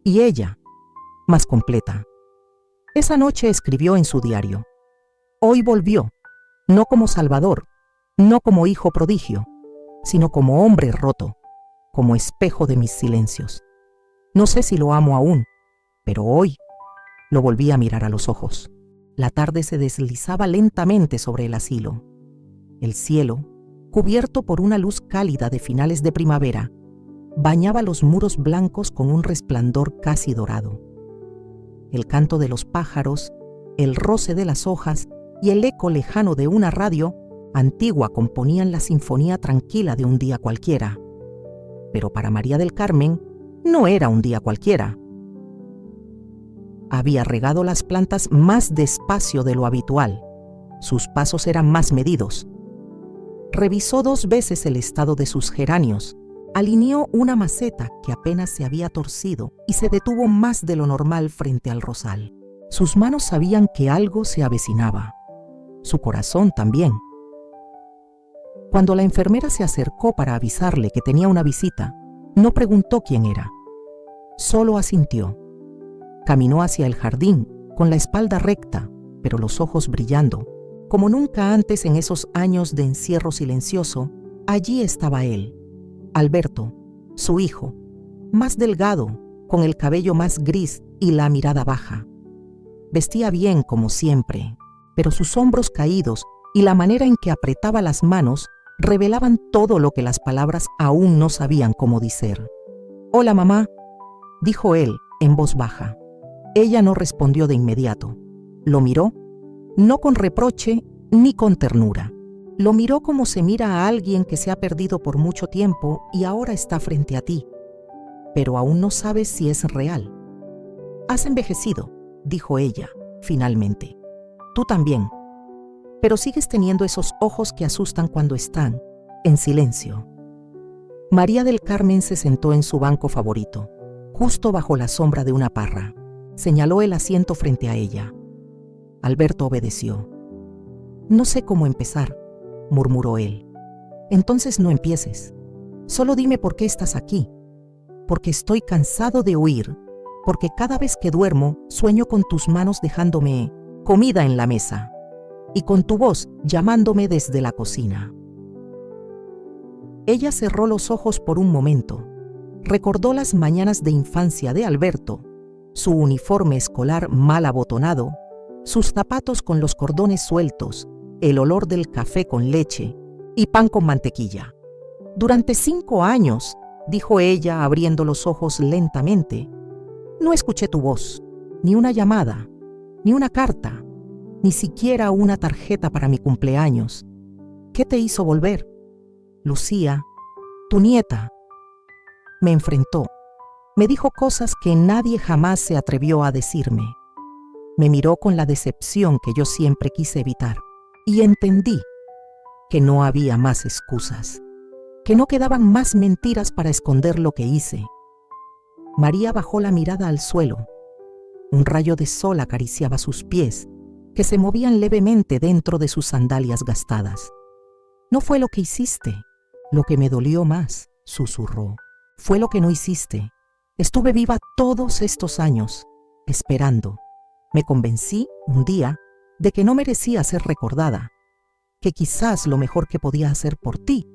y ella más completa. Esa noche escribió en su diario: «Hoy volvió, no como salvador, no como hijo prodigio, sino como hombre roto, como espejo de mis silencios. No sé si lo amo aún, pero hoy lo volví a mirar a los ojos». La tarde se deslizaba lentamente sobre el asilo. El cielo, cubierto por una luz cálida de finales de primavera, bañaba los muros blancos con un resplandor casi dorado. El canto de los pájaros, el roce de las hojas y el eco lejano de una radio antigua componían la sinfonía tranquila de un día cualquiera. Pero para María del Carmen no era un día cualquiera. Había regado las plantas más despacio de lo habitual. Sus pasos eran más medidos. Revisó 2 veces el estado de sus geranios. Alineó una maceta que apenas se había torcido y se detuvo más de lo normal frente al rosal. Sus manos sabían que algo se avecinaba. Su corazón también. Cuando la enfermera se acercó para avisarle que tenía una visita, no preguntó quién era. Solo asintió. Caminó hacia el jardín, con la espalda recta, pero los ojos brillando. Como nunca antes en esos años de encierro silencioso, allí estaba él, Alberto, su hijo, más delgado, con el cabello más gris y la mirada baja. Vestía bien como siempre, pero sus hombros caídos y la manera en que apretaba las manos revelaban todo lo que las palabras aún no sabían cómo decir. «Hola, mamá», dijo él en voz baja. Ella no respondió de inmediato. Lo miró, no con reproche ni con ternura. Lo miró como se mira a alguien que se ha perdido por mucho tiempo y ahora está frente a ti, pero aún no sabes si es real. «Has envejecido», dijo ella, finalmente. «Tú también. Pero sigues teniendo esos ojos que asustan cuando están en silencio». María del Carmen se sentó en su banco favorito, justo bajo la sombra de una parra. Señaló el asiento frente a ella. Alberto obedeció. «No sé cómo empezar», murmuró él. «Entonces no empieces. Solo dime por qué estás aquí. Porque estoy cansado de huir, porque cada vez que duermo sueño con tus manos dejándome comida en la mesa y con tu voz llamándome desde la cocina». Ella cerró los ojos por un momento. Recordó las mañanas de infancia de Alberto, su uniforme escolar mal abotonado, sus zapatos con los cordones sueltos, el olor del café con leche y pan con mantequilla. «Durante 5 años», dijo ella abriendo los ojos lentamente, «no escuché tu voz, ni una llamada, ni una carta, ni siquiera una tarjeta para mi cumpleaños. ¿Qué te hizo volver? Lucía, tu nieta, me enfrentó. Me dijo cosas que nadie jamás se atrevió a decirme. Me miró con la decepción que yo siempre quise evitar y entendí que no había más excusas, que no quedaban más mentiras para esconder lo que hice». María bajó la mirada al suelo. Un rayo de sol acariciaba sus pies, que se movían levemente dentro de sus sandalias gastadas. «No fue lo que hiciste lo que me dolió más», susurró. «Fue lo que no hiciste. Estuve viva todos estos años, esperando. Me convencí un día de que no merecía ser recordada, que quizás lo mejor que podía hacer por ti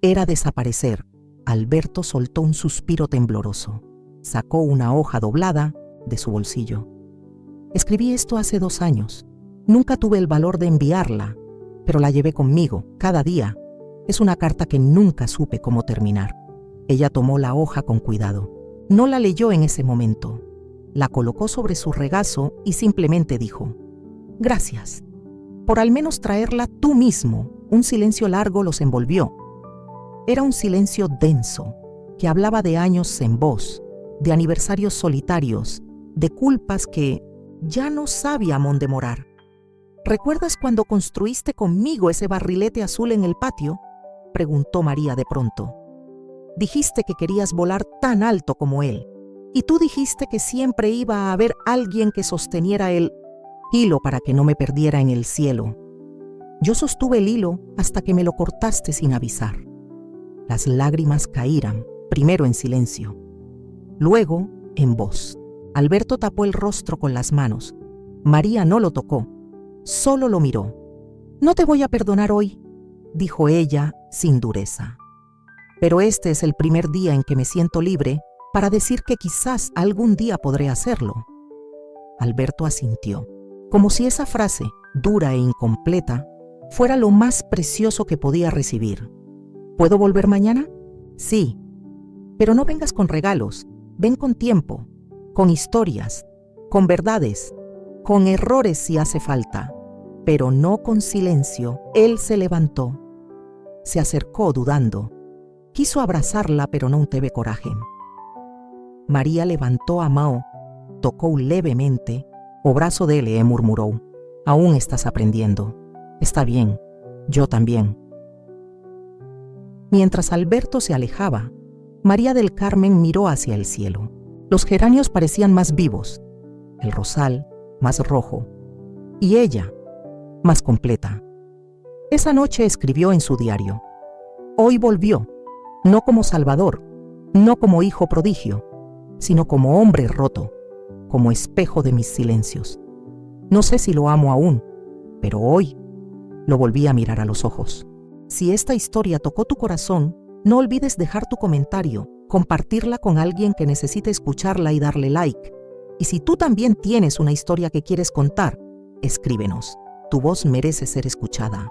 era desaparecer». Alberto soltó un suspiro tembloroso. Sacó una hoja doblada de su bolsillo. «Escribí esto hace 2 años. Nunca tuve el valor de enviarla, pero la llevé conmigo cada día. Es una carta que nunca supe cómo terminar». Ella tomó la hoja con cuidado. No la leyó en ese momento. La colocó sobre su regazo y simplemente dijo: «Gracias por al menos traerla tú mismo». Un silencio largo los envolvió. Era un silencio denso, que hablaba de años en vos, de aniversarios solitarios, de culpas que ya no sabía dónde morar. «¿Recuerdas cuando construiste conmigo ese barrilete azul en el patio?», preguntó María de pronto. «Dijiste que querías volar tan alto como él, y tú dijiste que siempre iba a haber alguien que sosteniera el hilo para que no me perdiera en el cielo. Yo sostuve el hilo hasta que me lo cortaste sin avisar». Las lágrimas caíran, primero en silencio, luego en voz. Alberto tapó el rostro con las manos. María no lo tocó, solo lo miró. «No te voy a perdonar hoy», dijo ella sin dureza. «Pero este es el primer día en que me siento libre para decir que quizás algún día podré hacerlo». Alberto asintió, como si esa frase, dura e incompleta, fuera lo más precioso que podía recibir. «¿Puedo volver mañana?». «Sí, pero no vengas con regalos, ven con tiempo, con historias, con verdades, con errores si hace falta, pero no con silencio». Él se levantó, se acercó dudando, quiso abrazarla pero no tuvo coraje. María levantó a Mao, tocó levemente, «O brazo dele», murmuró. «Aún estás aprendiendo. Está bien, yo también». Mientras Alberto se alejaba, María del Carmen miró hacia el cielo. Los geranios parecían más vivos. El rosal, más rojo, y ella, más completa. Esa noche escribió en su diario: hoy volvió, no como salvador, no como hijo prodigio, sino como hombre roto, como espejo de mis silencios. No sé si lo amo aún, pero hoy lo volví a mirar a los ojos. Si esta historia tocó tu corazón, no olvides dejar tu comentario, compartirla con alguien que necesite escucharla y darle like. Y si tú también tienes una historia que quieres contar, escríbenos. Tu voz merece ser escuchada.